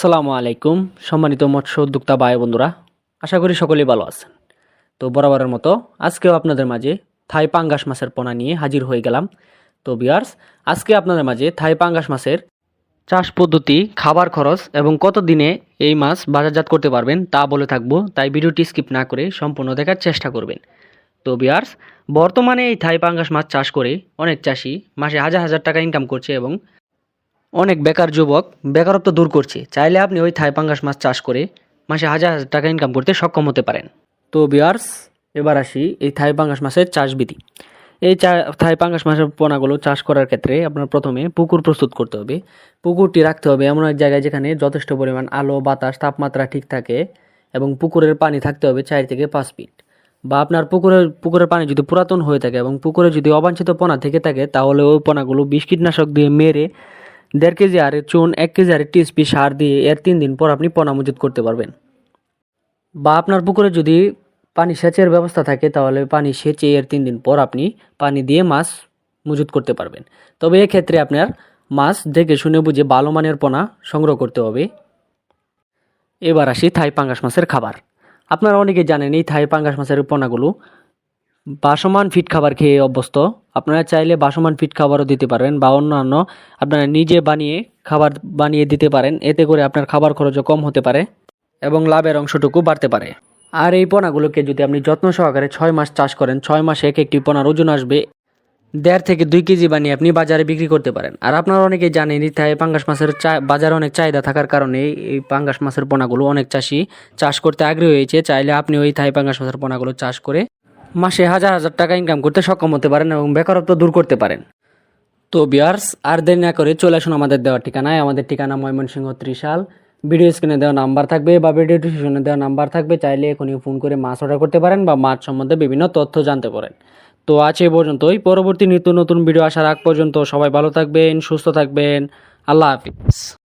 আসসালামু আলাইকুম সম্মানিত মৎস্য উদ্যোক্তা ভাই বন্ধুরা, আশা করি সকলেই ভালো আছেন। তো বরাবরের মতো আজকেও আপনাদের মাঝে থাই পাঙ্গাস মাছের পোনা নিয়ে হাজির হয়ে গেলাম। তো ভিউয়ার্স, আজকে আপনাদের মাঝে থাই পাঙ্গাস মাছের চাষ পদ্ধতি, খাবার খরচ এবং কত দিনে এই মাছ বাজারজাত করতে পারবেন তা বলে থাকবো, তাই ভিডিওটি স্কিপ না করে সম্পূর্ণ দেখার চেষ্টা করবেন। তো ভিউয়ার্স, বর্তমানে এই থাই পাঙ্গাস মাছ চাষ করে অনেক চাষি মাসে হাজার হাজার টাকা ইনকাম করছে এবং অনেক বেকার যুবক বেকারত্ব দূর করছে। চাইলে আপনি ওই থাই পাঙ্গাস মাছ চাষ করে মাসে হাজার হাজার টাকা ইনকাম করতে সক্ষম হতে পারেন। তো ভিউয়ার্স, এবার আসি এই থাই পাঙ্গাস মাছের চাষবিধি। এই থাই পাঙ্গাস মাছের পোনাগুলো চাষ করার ক্ষেত্রে আপনার প্রথমে পুকুর প্রস্তুত করতে হবে। পুকুরটি রাখতে হবে এমন এক জায়গায় যেখানে যথেষ্ট পরিমাণ আলো, বাতাস, তাপমাত্রা ঠিক থাকে এবং পুকুরের পানি থাকতে হবে 4 থেকে 5 ফিট। বা আপনার পুকুরের পানি যদি পুরাতন হয়ে থাকে এবং পুকুরে যদি অবাঞ্ছিত পোনা থেকে থাকে, তাহলে ওই পোনাগুলো বিষ কীটনাশক দিয়ে মেরে 1.5 কেজি হারে চুন, 1 কেজি হারে টিএসপি সার দিয়ে এর 3 দিন পর আপনি পোনা মজুত করতে পারবেন। বা আপনার পুকুরে যদি পানি সেচের ব্যবস্থা থাকে, তাহলে পানি সেচে এর 3 দিন পর আপনি পানি দিয়ে মাছ মজুত করতে পারবেন। তবে এক্ষেত্রে আপনার মাছ দেখে শুনে বুঝে ভালো মানের পোনা সংগ্রহ করতে হবে। এবার আসি থাই পাঙ্গাস মাছের খাবার। আপনারা অনেকে জানেন এই থাই পাঙ্গাস মাছের পোনাগুলো বাসমান ফিট খাবার খেয়ে অভ্যস্ত। আপনারা চাইলে বাসমান ফিট খাবারও দিতে পারেন বা অন্যান্য আপনারা নিজে খাবার বানিয়ে দিতে পারেন। এতে করে আপনার খাবার খরচও কম হতে পারে এবং লাভের অংশটুকু বাড়তে পারে। আর এই পোনাগুলোকে যদি আপনি যত্ন সহকারে 6 মাস চাষ করেন, 6 মাসে এক একটি পোনার ওজন আসবে 1.5 থেকে 2 কেজি বানিয়ে আপনি বাজারে বিক্রি করতে পারেন। আর আপনারা অনেকেই জানেন এই থাই পাঙ্গাস মাছের বাজারে অনেক চাহিদা থাকার কারণে এই পাঙ্গাস মাছের পোনাগুলো অনেক চাষি চাষ করতে আগ্রহী হয়েছে। চাইলে আপনি ওই থাই পাঙ্গাস মাছের পোনাগুলো চাষ করে মাসে হাজার হাজার টাকা ইনকাম করতে সক্ষম হতে পারেন এবং বেকারত্ব দূর করতে পারেন। তো ভিউয়ার্স, আর দেরি না করে চলে আসুন আমাদের দেওয়ার ঠিকানায়। আমাদের ঠিকানা ময়মনসিংহ ত্রিশাল। ভিডিও স্ক্রিনে দেওয়া নাম্বার থাকবে বা ভিডিও ডিসক্রিপশনে দেওয়া নাম্বার থাকবে, চাইলে এখনই ফোন করে মাছ অর্ডার করতে পারেন বা মাছ সম্বন্ধে বিভিন্ন তথ্য জানতে পারেন। তো আজ এই পর্যন্তই। পরবর্তী নিত্য নতুন ভিডিও আসার আগ পর্যন্ত সবাই ভালো থাকবেন, সুস্থ থাকবেন। আল্লাহ হাফিজ।